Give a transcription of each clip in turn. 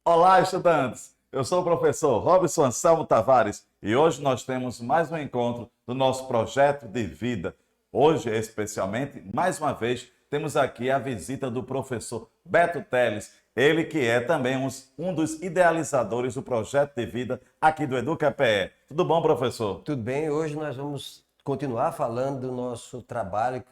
Olá, estudantes! Eu sou o professor Robson Anselmo Tavares e hoje nós temos mais um encontro do nosso projeto de vida. Hoje, especialmente, mais uma vez, temos aqui a visita do professor Beto Teles, ele que é também um dos idealizadores do projeto de vida aqui do EducaPE. Tudo bom, professor? Tudo bem, hoje nós vamos continuar falando do nosso trabalho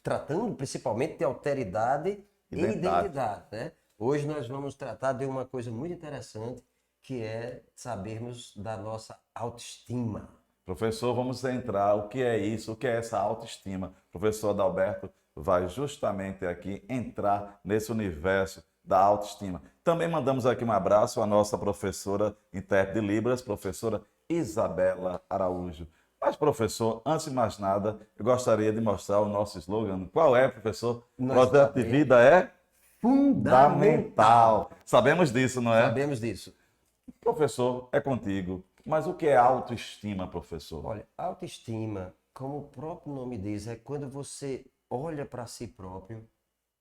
tratando principalmente de alteridade e Identidade. identidade, né? Hoje nós vamos tratar de uma coisa muito interessante, que é sabermos da nossa autoestima. Professor, vamos entrar. O que é isso? O que é essa autoestima? O professor Adalberto vai justamente aqui entrar nesse universo da autoestima. Também mandamos aqui um abraço à nossa professora intérprete de Libras, professora Isabela Araújo. Mas, professor, antes de mais nada, eu gostaria de mostrar o nosso slogan. Qual é, professor? Nós Projeto de sabemos vida é fundamental. fundamental. Sabemos disso, não é? Sabemos disso. Professor, é contigo. Mas o que é autoestima, professor? Olha, autoestima, como o próprio nome diz, é quando você olha para si próprio,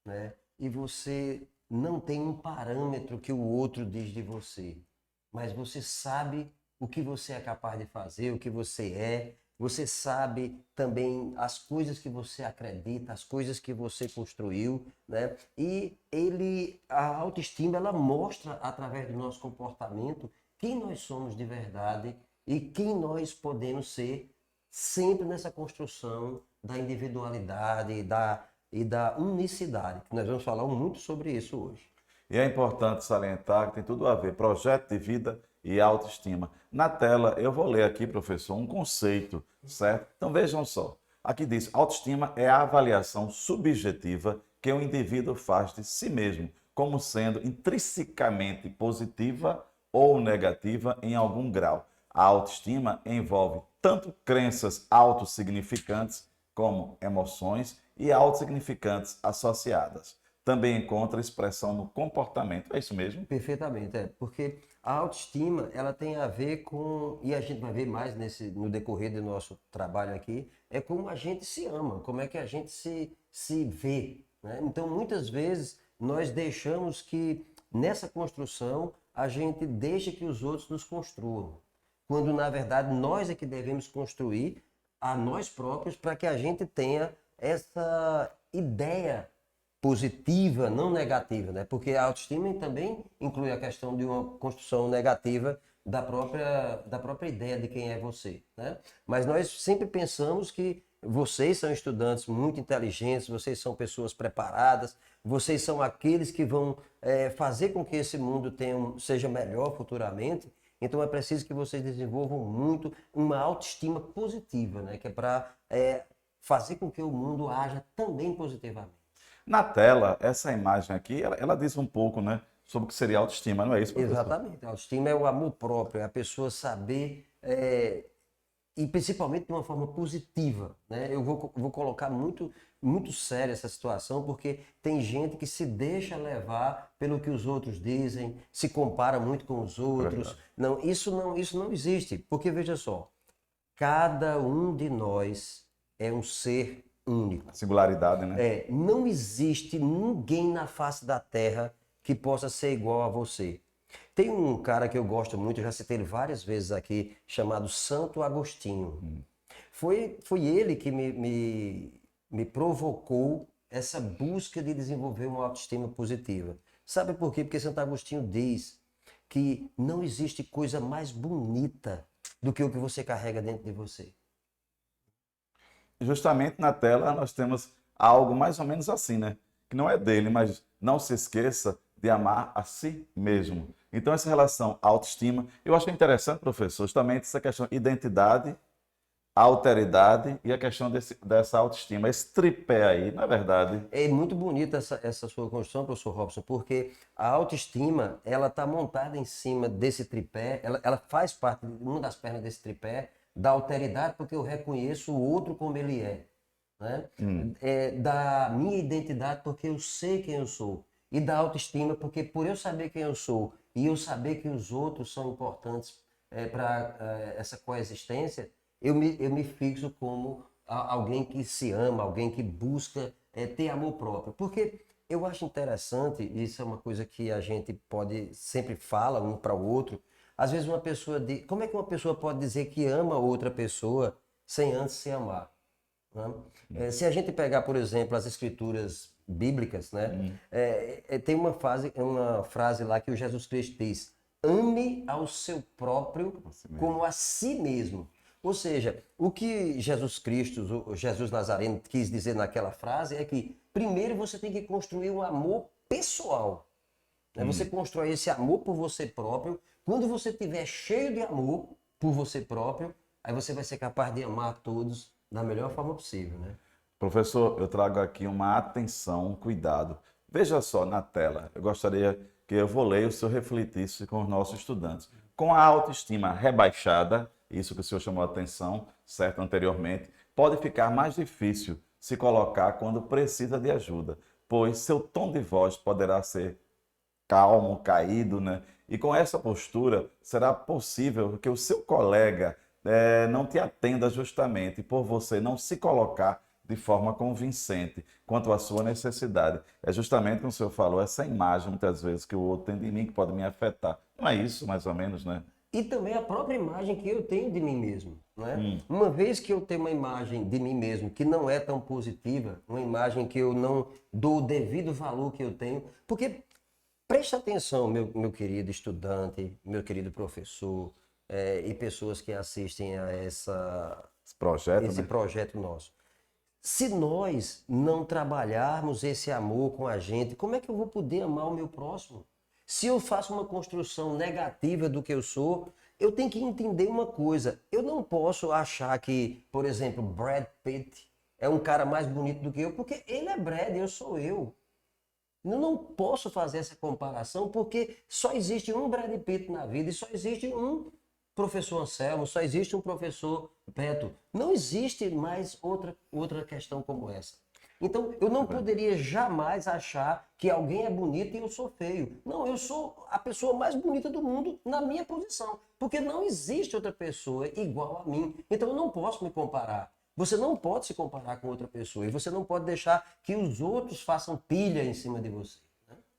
né? E você não tem um parâmetro que o outro diz de você, mas você sabe o que você é capaz de fazer, o que você sabe também as coisas que você acredita, as coisas que você construiu, né? A autoestima, ela mostra através do nosso comportamento quem nós somos de verdade e quem nós podemos ser sempre nessa construção da individualidade e da unicidade, que nós vamos falar muito sobre isso hoje. E é importante salientar que tem tudo a ver, projeto de vida e autoestima. Na tela, eu vou ler aqui, professor, um conceito, certo? Então vejam só. Aqui diz: autoestima é a avaliação subjetiva que o indivíduo faz de si mesmo, como sendo intrinsecamente positiva ou negativa em algum grau. A autoestima envolve tanto crenças autossignificantes como emoções e autossignificantes associadas. Também encontra expressão no comportamento. É isso mesmo? Perfeitamente, porque a autoestima, ela tem a ver com, e a gente vai ver mais no decorrer do nosso trabalho aqui, é como a gente se ama, como é que a gente se vê, né? Então, muitas vezes, nós deixamos que, nessa construção, a gente deixa que os outros nos construam, quando, na verdade, nós é que devemos construir a nós próprios para que a gente tenha essa ideia positiva, não negativa, né? Porque a autoestima também inclui a questão de uma construção negativa da própria ideia de quem é você, né? Mas nós sempre pensamos que vocês são estudantes muito inteligentes, vocês são pessoas preparadas, vocês são aqueles que vão fazer com que esse mundo seja melhor futuramente. Então é preciso que vocês desenvolvam muito uma autoestima positiva, né? Que é para fazer com que o mundo haja também positivamente. Na tela, essa imagem aqui, ela diz um pouco, né, sobre o que seria autoestima, não é isso, professor? Exatamente. A autoestima é o amor próprio, é a pessoa saber, e principalmente de uma forma positiva, né? Eu vou colocar muito, muito sério essa situação, porque tem gente que se deixa levar pelo que os outros dizem, se compara muito com os outros. Verdade. Isso não existe, porque veja só, cada um de nós é um ser único. A singularidade, né? Não existe ninguém na face da Terra que possa ser igual a você. Tem um cara que eu gosto muito, eu já citei ele várias vezes aqui, chamado Santo Agostinho. Foi ele que me provocou essa busca de desenvolver uma autoestima positiva. Sabe por quê? Porque Santo Agostinho diz que não existe coisa mais bonita do que o que você carrega dentro de você. Justamente na tela nós temos algo mais ou menos assim, né? Que não é dele, mas não se esqueça de amar a si mesmo. Então, essa relação autoestima, eu achei interessante, professor, justamente essa questão de identidade, alteridade e a questão dessa autoestima. Esse tripé aí, não é verdade? É muito bonita essa sua construção, professor Robson, porque a autoestima, ela está montada em cima desse tripé, ela faz parte de uma das pernas desse tripé, da alteridade, porque eu reconheço o outro como ele é, né? Da minha identidade, porque eu sei quem eu sou, e da autoestima, porque por eu saber quem eu sou e eu saber que os outros são importantes para essa coexistência, eu me fixo como alguém que se ama, alguém que busca ter amor próprio. Porque eu acho interessante, isso é uma coisa que a gente pode, sempre fala um para o outro. Às vezes uma pessoa diz, como é que uma pessoa pode dizer que ama outra pessoa sem antes se amar? Né? Se a gente pegar, por exemplo, as escrituras bíblicas, né? Tem uma frase lá que o Jesus Cristo diz: ame ao seu próprio como a si mesmo. Ou seja, o que Jesus Cristo, o Jesus Nazareno quis dizer naquela frase é que primeiro você tem que construir um amor pessoal. Né? Você constrói esse amor por você próprio. Quando você estiver cheio de amor por você próprio, aí você vai ser capaz de amar todos da melhor forma possível, né? Professor, eu trago aqui uma atenção, um cuidado. Veja só na tela, eu gostaria que eu vou ler, o senhor refletisse com os nossos estudantes. Com a autoestima rebaixada, isso que o senhor chamou a atenção, certo, anteriormente, pode ficar mais difícil se colocar quando precisa de ajuda, pois seu tom de voz poderá ser calmo, caído, né? E com essa postura, será possível que o seu colega não te atenda justamente por você não se colocar de forma convincente quanto à sua necessidade. É justamente como o senhor falou, essa imagem, muitas vezes, que o outro tem de mim que pode me afetar. Não é isso, mais ou menos, né? E também a própria imagem que eu tenho de mim mesmo, né? Uma vez que eu tenho uma imagem de mim mesmo que não é tão positiva, uma imagem que eu não dou o devido valor que eu tenho, porque preste atenção, meu querido estudante, meu querido professor, e pessoas que assistem a Esse esse né? projeto nosso. Se nós não trabalharmos esse amor com a gente, como é que eu vou poder amar o meu próximo? Se eu faço uma construção negativa do que eu sou, eu tenho que entender uma coisa. Eu não posso achar que, por exemplo, Brad Pitt é um cara mais bonito do que eu, porque ele é Brad, eu sou eu. Eu não posso fazer essa comparação porque só existe um Brad Pitt na vida e só existe um professor Anselmo, só existe um professor Beto. Não existe mais outra questão como essa. Então, eu não poderia jamais achar que alguém é bonito e eu sou feio. Não, eu sou a pessoa mais bonita do mundo na minha posição. Porque não existe outra pessoa igual a mim. Então, eu não posso me comparar. Você não pode se comparar com outra pessoa e você não pode deixar que os outros façam pilha em cima de você.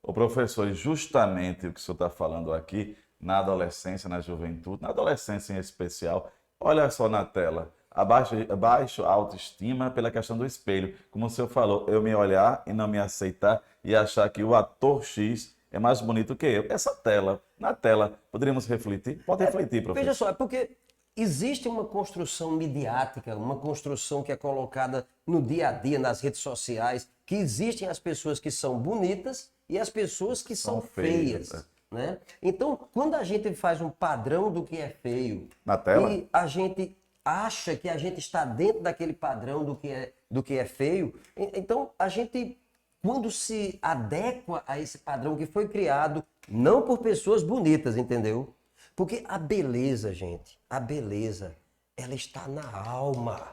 O professor, e justamente o que o senhor está falando aqui, na adolescência, na juventude, na adolescência em especial, olha só na tela, abaixo a autoestima pela questão do espelho. Como o senhor falou, eu me olhar e não me aceitar e achar que o ator X é mais bonito que eu. Essa tela, na tela, poderíamos refletir? Pode refletir, Veja professor. só, é porque existe uma construção midiática, uma construção que é colocada no dia a dia, nas redes sociais, que existem as pessoas que são bonitas e as pessoas que são feias. Né? Então, quando a gente faz um padrão do que é feio Na tela? e a gente acha que a gente está dentro daquele padrão do que é feio, então a gente, quando se adequa a esse padrão que foi criado, não por pessoas bonitas, entendeu? Porque a beleza, gente, a beleza, ela está na alma.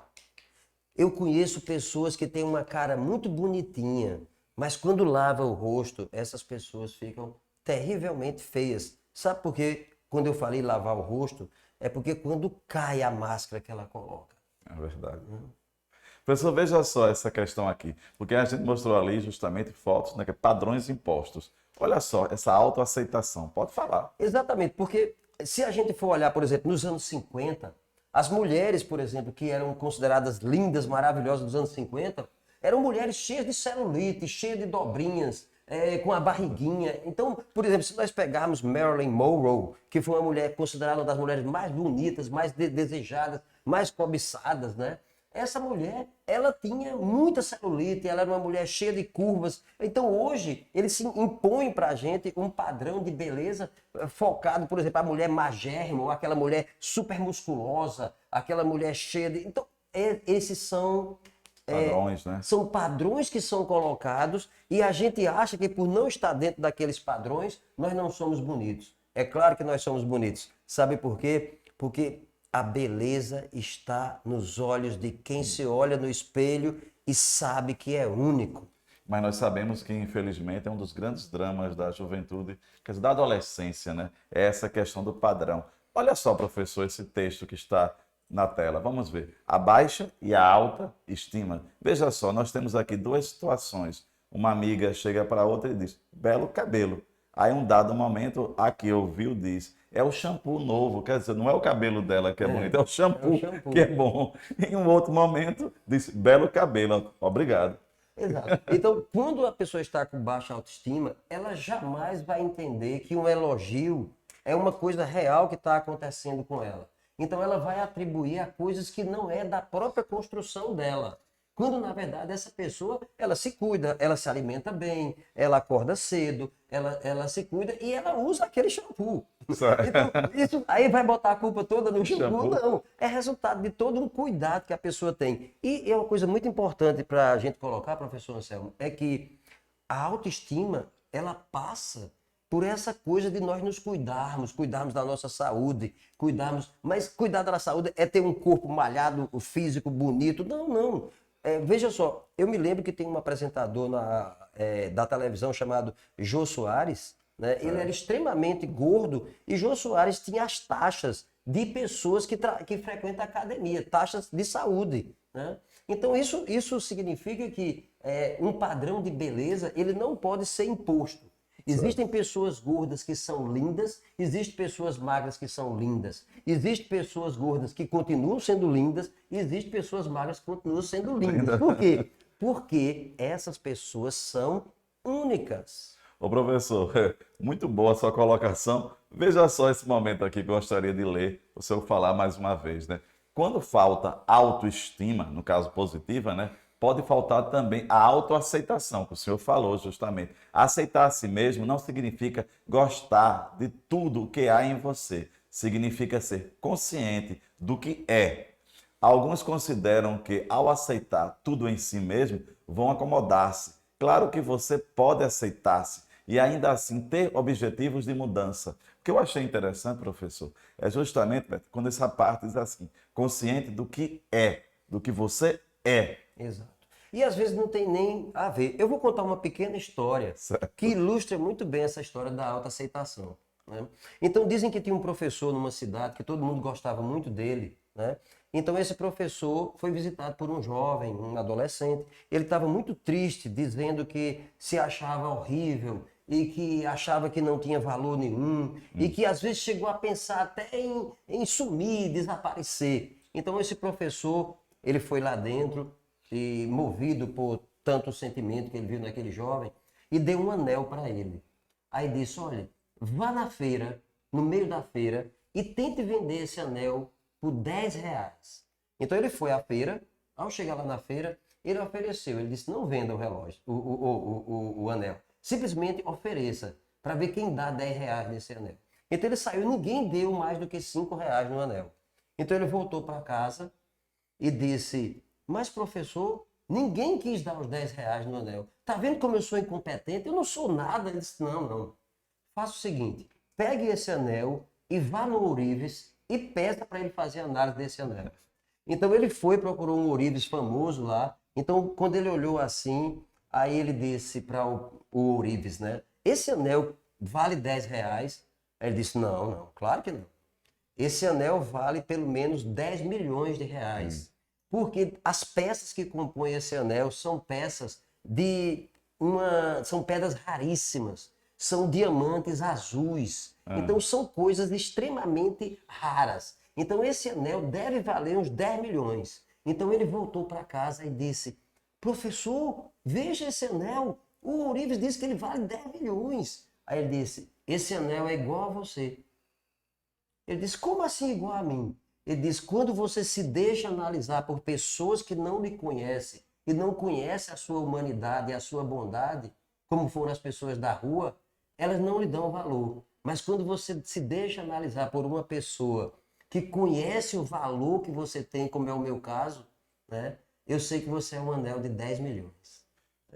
Eu conheço pessoas que têm uma cara muito bonitinha, mas quando lava o rosto, essas pessoas ficam terrivelmente feias. Sabe por quê? Quando eu falei lavar o rosto, é porque quando cai a máscara que ela coloca. É verdade. Professor, veja só essa questão aqui, porque a gente mostrou ali justamente fotos, né, que é padrões impostos. Olha só, essa autoaceitação. Pode falar. Exatamente, porque se a gente for olhar, por exemplo, nos anos 50, as mulheres, por exemplo, que eram consideradas lindas, maravilhosas nos anos 50, eram mulheres cheias de celulite, cheias de dobrinhas, com a barriguinha. Então, por exemplo, se nós pegarmos Marilyn Monroe, que foi uma mulher considerada uma das mulheres mais bonitas, mais desejadas, mais cobiçadas, né? Essa mulher, ela tinha muita celulite, ela era uma mulher cheia de curvas. Então hoje, eles se impõem pra gente um padrão de beleza focado, por exemplo, a mulher magérrima, ou aquela mulher super musculosa, aquela mulher cheia de... Então, esses são... Padrões, né? São padrões que são colocados e a gente acha que por não estar dentro daqueles padrões, nós não somos bonitos. É claro que nós somos bonitos. Sabe por quê? Porque a beleza está nos olhos de quem se olha no espelho e sabe que é único. Mas nós sabemos que, infelizmente, é um dos grandes dramas da juventude, quer dizer, da adolescência, né? É essa questão do padrão. Olha só, professor, esse texto que está na tela. Vamos ver. A baixa e a alta estima. Veja só, nós temos aqui duas situações. Uma amiga chega para outra e diz, belo cabelo. Aí, um dado momento, a que ouviu diz, é o shampoo novo. Quer dizer, não é o cabelo dela que é bonito, é o É o shampoo que shampoo. é bom. Em um outro momento, diz, belo cabelo. Obrigado. Exato. Então, quando a pessoa está com baixa autoestima, ela jamais vai entender que um elogio é uma coisa real que está acontecendo com ela. Então, ela vai atribuir a coisas que não é da própria construção dela. Quando, na verdade, essa pessoa, ela se cuida, ela se alimenta bem, ela acorda cedo, ela se cuida e ela usa aquele shampoo. Então, isso aí vai botar a culpa toda no shampoo? Shampoo. Não. É resultado de todo um cuidado que a pessoa tem. E é uma coisa muito importante para a gente colocar, professor Anselmo, é que a autoestima, ela passa por essa coisa de nós nos cuidarmos da nossa saúde, cuidarmos. Mas cuidar da saúde é ter um corpo malhado, o físico bonito. Não, não. Veja só, eu me lembro que tem um apresentador da televisão chamado Jô Soares, né? Ele era extremamente gordo e Jô Soares tinha as taxas de pessoas que frequentam a academia, taxas de saúde, né? Então isso significa que um padrão de beleza ele não pode ser imposto. Existem pessoas gordas que são lindas, existem pessoas magras que são lindas, existem pessoas gordas que continuam sendo lindas, e existem pessoas magras que continuam sendo lindas. Por quê? Porque essas pessoas são únicas. Ô professor, muito boa a sua colocação. Veja só esse momento aqui que eu gostaria de ler, o senhor falar mais uma vez, né? Quando falta autoestima, no caso positiva, né? Pode faltar também a autoaceitação, que o senhor falou justamente. Aceitar a si mesmo não significa gostar de tudo o que há em você. Significa ser consciente do que é. Alguns consideram que, ao aceitar tudo em si mesmo, vão acomodar-se. Claro que você pode aceitar-se e ainda assim ter objetivos de mudança. O que eu achei interessante, professor, é justamente, Beto, quando essa parte diz assim, consciente do que é, do que você é. Exato. E às vezes não tem nem a ver. Eu vou contar uma pequena história que ilustra muito bem essa história da autoaceitação, né? Então dizem que tinha um professor numa cidade que todo mundo gostava muito dele, né? Então esse professor foi visitado por um jovem, um adolescente. Ele estava muito triste, dizendo que se achava horrível e que achava que não tinha valor nenhum e que às vezes chegou a pensar até em sumir, desaparecer. Então esse professor, ele foi lá dentro e movido por tanto sentimento que ele viu naquele jovem e deu um anel para ele. Aí disse, olha, vá na feira, no meio da feira e tente vender esse anel por 10 reais. Então ele foi à feira, ao chegar lá na feira, ele ofereceu, ele disse, não venda o relógio, o anel. Simplesmente ofereça, para ver quem dá 10 reais nesse anel. Então ele saiu, ninguém deu mais do que 5 reais no anel. Então ele voltou para casa e disse, mas professor, ninguém quis dar os 10 reais no anel. Tá vendo como eu sou incompetente? Eu não sou nada. Ele disse, não, não. Faça o seguinte, pegue esse anel e vá no ourives e peça para ele fazer análise desse anel. Então ele foi, procurou um ourives famoso lá. Então quando ele olhou assim, aí ele disse para o ourives, né? Esse anel vale 10 reais? Aí ele disse, não, não, claro que não. Esse anel vale pelo menos 10 milhões de reais. Porque as peças que compõem esse anel são peças são pedras raríssimas, são diamantes azuis. Então são coisas extremamente raras. Então esse anel deve valer uns 10 milhões. Então ele voltou para casa e disse, professor, veja esse anel. O Ourives disse que ele vale 10 milhões. Aí ele disse, esse anel é igual a você. Ele disse, como assim igual a mim? Ele diz, quando você se deixa analisar por pessoas que não lhe conhecem e não conhecem a sua humanidade e a sua bondade, como foram as pessoas da rua, elas não lhe dão valor. Mas quando você se deixa analisar por uma pessoa que conhece o valor que você tem, como é o meu caso, né? Eu sei que você é um anel de 10 milhões.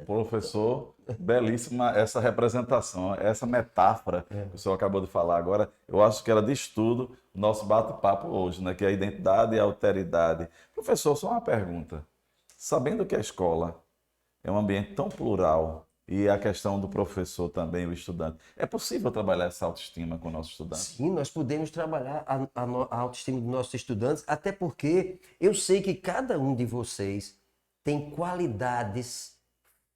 Professor, belíssima essa representação, essa metáfora que o senhor acabou de falar agora. Eu acho que ela diz tudo o nosso bate-papo hoje, né? Que é a identidade e a alteridade. Professor, só uma pergunta. Sabendo que a escola é um ambiente tão plural e a questão do professor também, o estudante, é possível trabalhar essa autoestima com o nosso estudante? Sim, nós podemos trabalhar a autoestima dos nossos estudantes, até porque eu sei que cada um de vocês tem qualidades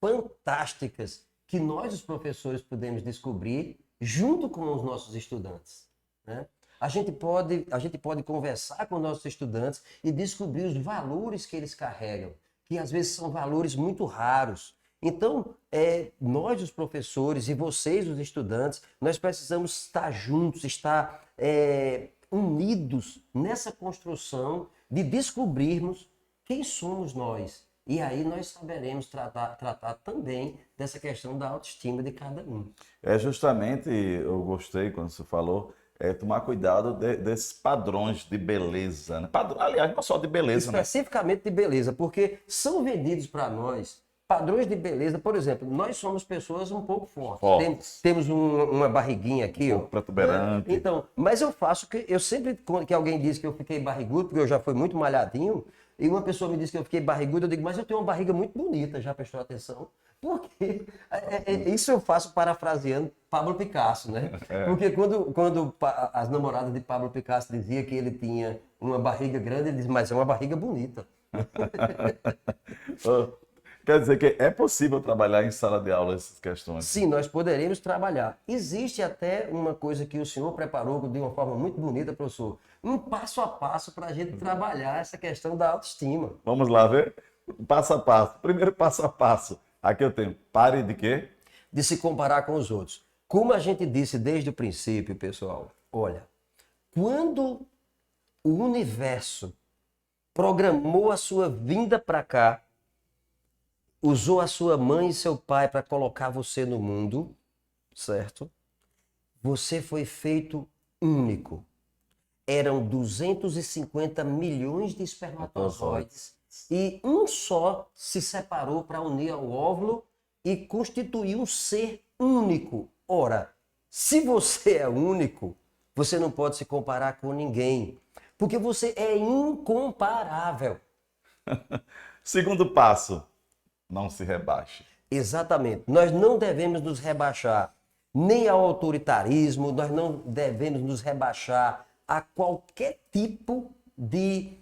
fantásticas que nós, os professores, podemos descobrir junto com os nossos estudantes, né? A gente pode conversar com nossos estudantes e descobrir os valores que eles carregam, que às vezes são valores muito raros. Então, nós, os professores, e vocês, os estudantes, nós precisamos estar juntos, estar unidos nessa construção de descobrirmos quem somos nós. E aí nós saberemos tratar também dessa questão da autoestima de cada um. Justamente, eu gostei quando você falou, tomar cuidado desses padrões de beleza, né? Aliás, não só de beleza, né? Especificamente de beleza, porque são vendidos para nós padrões de beleza. Por exemplo, nós somos pessoas um pouco fortes. Temos uma barriguinha aqui, ó, protuberante. Então, mas eu sempre, que alguém diz que eu fiquei barrigudo, porque eu já fui muito malhadinho, e uma pessoa me diz que eu fiquei barrigudo, eu digo, mas eu tenho uma barriga muito bonita, já prestou atenção? Porque isso eu faço parafraseando Pablo Picasso, né? Porque quando as namoradas de Pablo Picasso diziam que ele tinha uma barriga grande, ele diz, mas é uma barriga bonita. Quer dizer que é possível trabalhar em sala de aula essas questões? Sim, nós poderemos trabalhar. Existe até uma coisa que o senhor preparou de uma forma muito bonita, professor. Um passo a passo para a gente trabalhar essa questão da autoestima. Vamos lá ver? Passo a passo. Primeiro passo a passo. Aqui eu tenho, pare de quê? De se comparar com os outros. Como a gente disse desde o princípio, pessoal, olha, quando o universo programou a sua vinda para cá, usou a sua mãe e seu pai para colocar você no mundo, certo? Você foi feito único. Eram 250 milhões de espermatozoides e um só se separou para unir ao óvulo e constituir um ser único. Ora, se você é único, você não pode se comparar com ninguém, porque você é incomparável. Segundo passo, não se rebaixe. Exatamente. Nós não devemos nos rebaixar nem ao autoritarismo, nós não devemos nos rebaixar a qualquer tipo de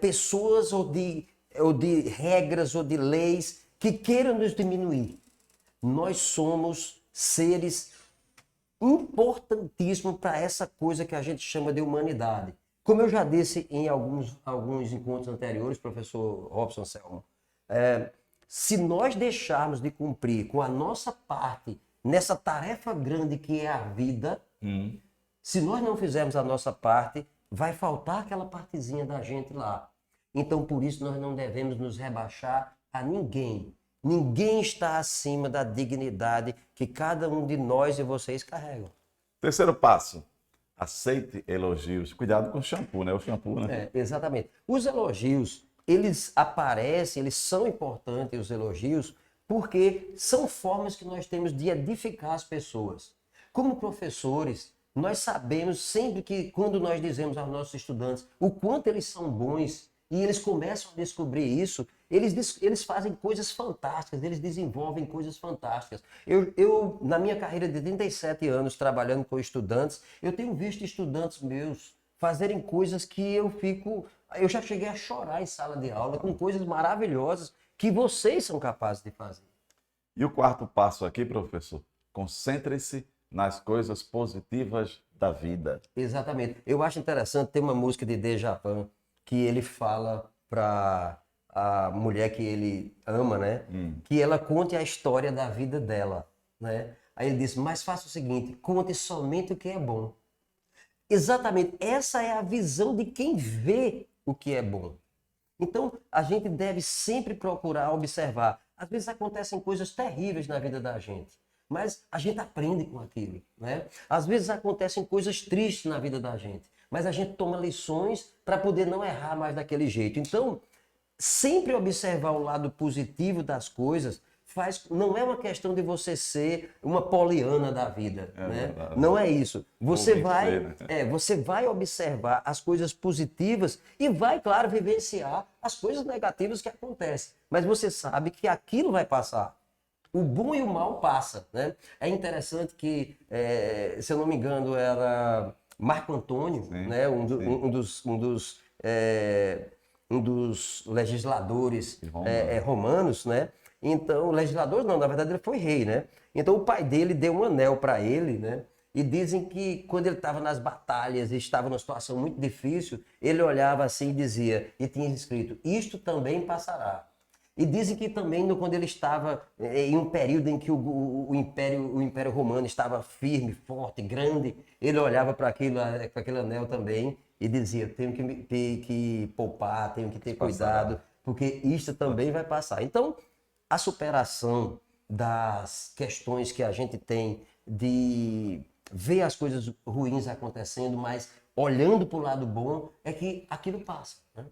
pessoas ou de regras ou de leis que queiram nos diminuir. Nós somos seres importantíssimos para essa coisa que a gente chama de humanidade. Como eu já disse em alguns encontros anteriores, professor Robson Selmo, se nós deixarmos de cumprir com a nossa parte nessa tarefa grande que é a vida, se nós não fizermos a nossa parte, vai faltar aquela partezinha da gente lá. Então, por isso, nós não devemos nos rebaixar a ninguém. Ninguém está acima da dignidade que cada um de nós e vocês carregam. Terceiro passo, aceite elogios. Cuidado com o shampoo, né? O shampoo, né? Exatamente. Os elogios, eles aparecem, eles são importantes, os elogios, porque são formas que nós temos de edificar as pessoas. Como professores, nós sabemos sempre que quando nós dizemos aos nossos estudantes o quanto eles são bons e eles começam a descobrir isso, eles fazem coisas fantásticas, eles desenvolvem coisas fantásticas. Eu, na minha carreira de 37 anos trabalhando com estudantes, eu tenho visto estudantes meus fazerem coisas que eu já cheguei a chorar em sala de aula com coisas maravilhosas que vocês são capazes de fazer. E o quarto passo aqui, professor, concentre-se nas coisas positivas da vida. Exatamente. Eu acho interessante, tem uma música de Djavan que ele fala para a mulher que ele ama, né? Que ela conte a história da vida dela, né? Aí ele diz, mas faça o seguinte, conte somente o que é bom. Exatamente, essa é a visão de quem vê o que é bom. Então, a gente deve sempre procurar observar. Às vezes acontecem coisas terríveis na vida da gente, mas a gente aprende com aquilo, né? Às vezes acontecem coisas tristes na vida da gente, mas a gente toma lições para poder não errar mais daquele jeito. Então, sempre observar o lado positivo das coisas não é uma questão de você ser uma poliana da vida, né? Não é isso. Você vai observar as coisas positivas e vai, claro, vivenciar as coisas negativas que acontecem. Mas você sabe que aquilo vai passar. O bom e o mal passa, né? É interessante que, se eu não me engano, era Marco Antônio, né? Um dos legisladores romanos, né? Então, o legislador não, na verdade ele foi rei, né? Então o pai dele deu um anel para ele, né? E dizem que quando ele estava nas batalhas e estava numa situação muito difícil, ele olhava assim e dizia, e tinha escrito, isto também passará. E dizem que também quando ele estava em um período em que o Império Romano estava firme, forte, grande, ele olhava para aquele anel também e dizia, tenho que poupar, tenho que ter cuidado, porque isto também vai passar. Então, a superação das questões que a gente tem de ver as coisas ruins acontecendo, mas olhando para o lado bom, é que aquilo passa, né?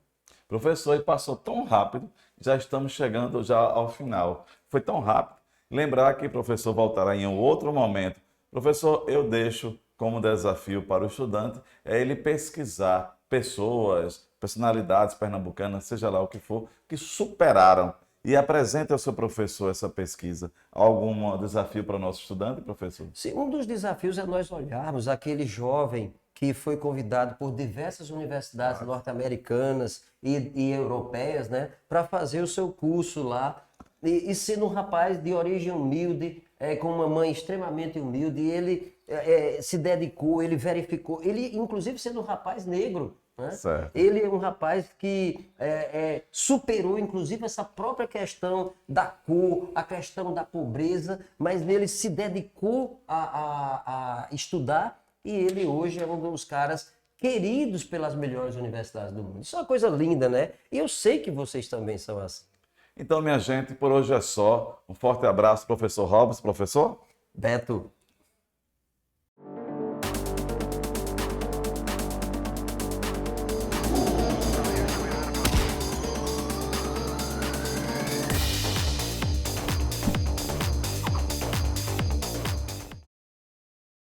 Professor, e passou tão rápido, já estamos chegando já ao final. Foi tão rápido. Lembrar que o professor voltará em um outro momento. Professor, eu deixo como desafio para o estudante é ele pesquisar pessoas, personalidades pernambucanas, seja lá o que for, que superaram. E apresente ao seu professor essa pesquisa. Algum desafio para o nosso estudante, professor? Sim, um dos desafios é nós olharmos aquele jovem que foi convidado por diversas universidades norte-americanas e europeias, né, para fazer o seu curso lá, e sendo um rapaz de origem humilde, com uma mãe extremamente humilde, e ele se dedicou, ele verificou, ele inclusive sendo um rapaz negro, né? Certo. Ele é um rapaz que superou, inclusive, essa própria questão da cor, a questão da pobreza, mas ele se dedicou a estudar e ele hoje é um dos caras queridos pelas melhores universidades do mundo. Isso é uma coisa linda, né? E eu sei que vocês também são assim. Então, minha gente, por hoje é só. Um forte abraço, professor Robson. Professor? Beto,